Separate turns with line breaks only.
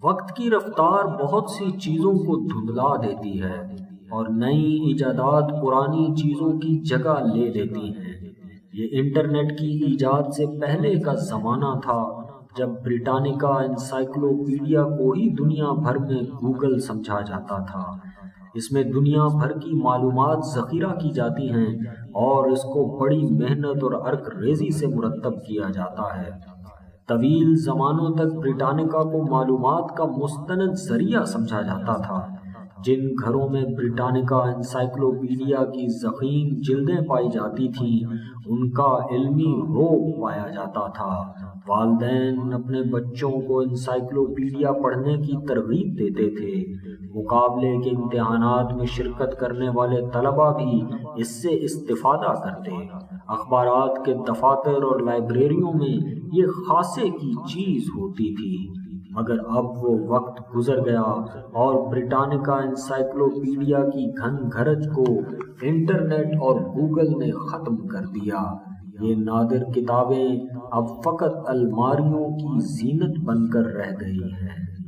وقت کی رفتار بہت سی چیزوں کو دھندلا دیتی ہے اور نئی ایجادات پرانی چیزوں کی جگہ لے لیتی ہیں۔ یہ انٹرنیٹ کی ایجاد سے پہلے کا زمانہ تھا جب بریٹانیکا انسائکلوپیڈیا کو ہی دنیا بھر میں گوگل سمجھا جاتا تھا۔ اس میں دنیا بھر کی معلومات ذخیرہ کی جاتی ہیں اور اس کو بڑی محنت اور عرق ریزی سے مرتب کیا جاتا ہے۔ طویل زمانوں تک بریٹانیکا کو معلومات کا مستند ذریعہ سمجھا جاتا تھا۔ جن گھروں میں بریٹانیکا انسائکلوپیڈیا کی ضخیم جلدیں پائی جاتی تھیں ان کا علمی رعب پایا جاتا تھا۔ والدین اپنے بچوں کو انسائکلوپیڈیا پڑھنے کی ترغیب دیتے تھے۔ مقابلے کے امتحانات میں شرکت کرنے والے طلباء بھی اس سے استفادہ کرتے۔ اخبارات کے دفاتر اور لائبریریوں میں یہ خاصے کی چیز ہوتی تھی، مگر اب وہ وقت گزر گیا اور بریٹانیکا انسائکلوپیڈیا کی گھن گھرج کو انٹرنیٹ اور گوگل نے ختم کر دیا۔ یہ نادر کتابیں اب فقط الماریوں کی زینت بن کر رہ گئی ہیں۔